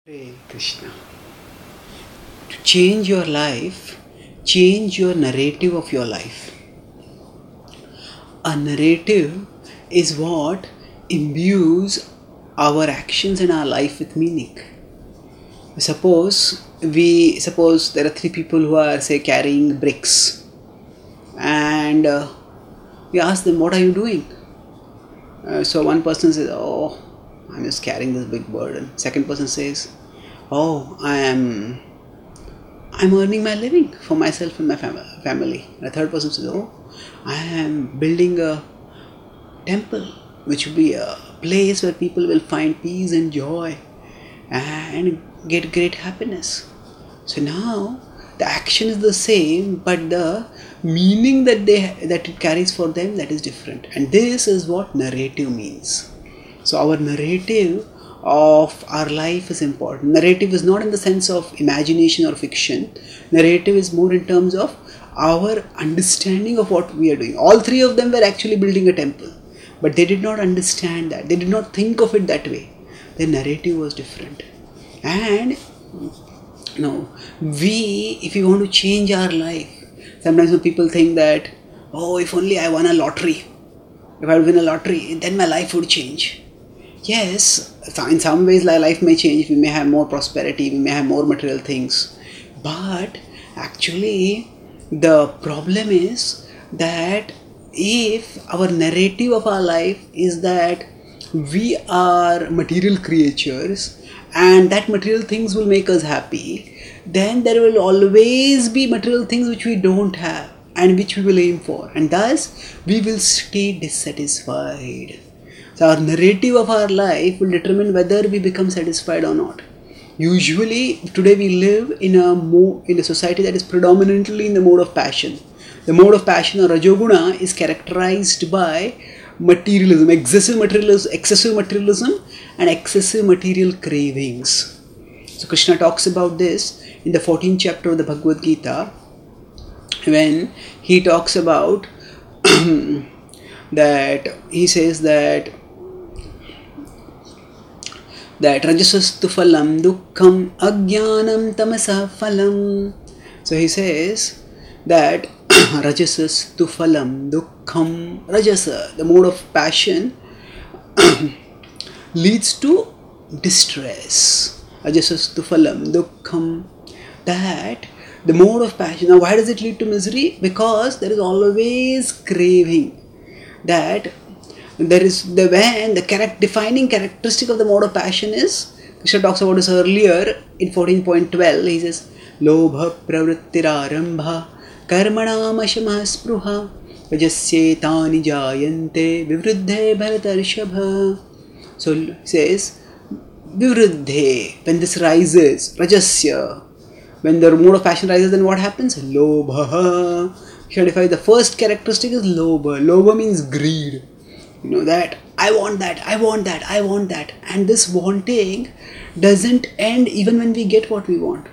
Hare Krishna. To change your life, change your narrative of your life. A narrative is what imbues our actions and our life with meaning. Suppose there are three people who are, say, carrying bricks, and we ask them, "What are you doing?" So one person says, "Oh, I'm just carrying this big burden." Second person says, "Oh, I'm earning my living for myself and my family." And the third person says, "Oh, I am building a temple, which will be a place where people will find peace and joy and get great happiness." So now the action is the same, but the meaning that it carries for them, that is different. And this is what narrative means. So our narrative of our life is important. Narrative is not in the sense of imagination or fiction. Narrative is more in terms of our understanding of what we are doing. All three of them were actually building a temple, but they did not understand that. They did not think of it that way. Their narrative was different. And if we want to change our life, sometimes when people think that, "Oh, if only I won a lottery. If I win a lottery, then my life would change." Yes, in some ways life may change. We may have more prosperity, we may have more material things. But actually, the problem is that if our narrative of our life is that we are material creatures and that material things will make us happy, then there will always be material things which we don't have and which we will aim for, and thus we will stay dissatisfied. So our narrative of our life will determine whether we become satisfied or not. Usually today we live in a society that is predominantly in the mode of passion. The mode of passion, or Rajoguna, is characterized by materialism, excessive materialism and excessive material cravings. So Krishna talks about this in the 14th chapter of the Bhagavad-gita, when he talks about that he says that rajasastu phalam dukkham ajnanam tamasa phalam. So he says that rajasastu phalam dukkham, rajasa, the mode of passion, leads to distress. Rajasastu phalam dukkham, that the mode of passion. Now why does it lead to misery? Because there is always craving. That there is the defining characteristic of the mode of passion is, Krishna talks about this earlier in 14.12. He says, "Lobha pravrittirarambha karmanam ashamah spruha rajasyetani jayante vivruddhe bharatarshabha." So he says, vivruddhe, when this rises, rajasya, when the mode of passion rises, then what happens? Lobha. The first characteristic is lobha. Lobha means greed. That I want that. And this wanting doesn't end even when we get what we want.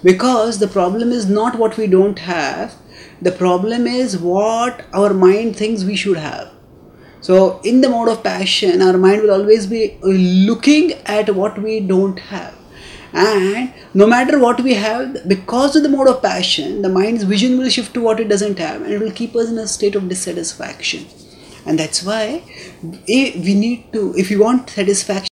Because the problem is not what we don't have. The problem is what our mind thinks we should have. So in the mode of passion, our mind will always be looking at what we don't have. And no matter what we have, because of the mode of passion, the mind's vision will shift to what it doesn't have, and it will keep us in a state of dissatisfaction. And that's why we need to, if we want satisfaction,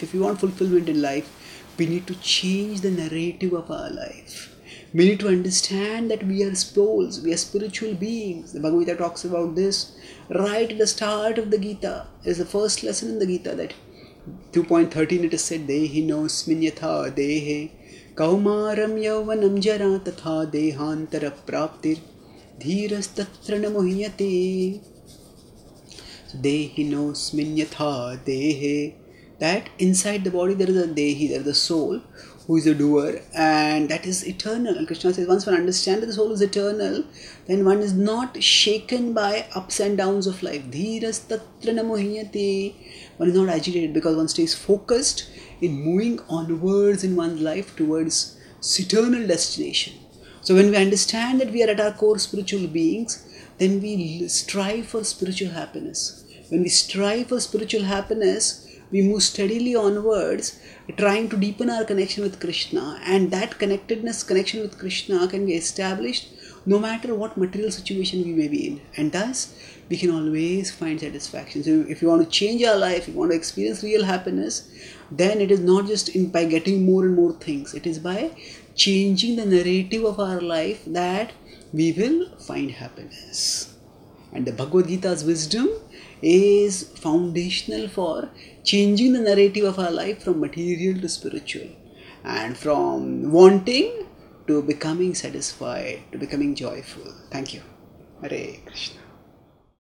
if we want fulfillment in life, we need to change the narrative of our life. We need to understand that we are souls, we are spiritual beings. The Bhagavad-gita talks about this right at the start of the Gita. It's the first lesson in the Gita, that 2.13 it is said, "Dehi nosmin yatha dehe kaumaram yauvanam jara tatha dehantara praptir dhiras tatra namuhyate." Dehi nosmin yatha dehe, that inside the body there is a dehi, there is a soul who is a doer, and that is eternal. And Krishna says, once one understands that the soul is eternal, then one is not shaken by ups and downs of life. Dhiras tatra namuhyate. One is not agitated because one stays focused in moving onwards in one's life towards eternal destination. So when we understand that we are at our core spiritual beings, then we strive for spiritual happiness. When we strive for spiritual happiness, we move steadily onwards, trying to deepen our connection with Krishna, and that connection with Krishna can be established no matter what material situation we may be in, and thus we can always find satisfaction. So if you want to change our life, if you want to experience real happiness, then it is not just by getting more and more things, it is by changing the narrative of our life that we will find happiness. And the Bhagavad-gita's wisdom is foundational for changing the narrative of our life from material to spiritual, and from wanting to becoming satisfied, to becoming joyful. Thank you. Hare Krishna.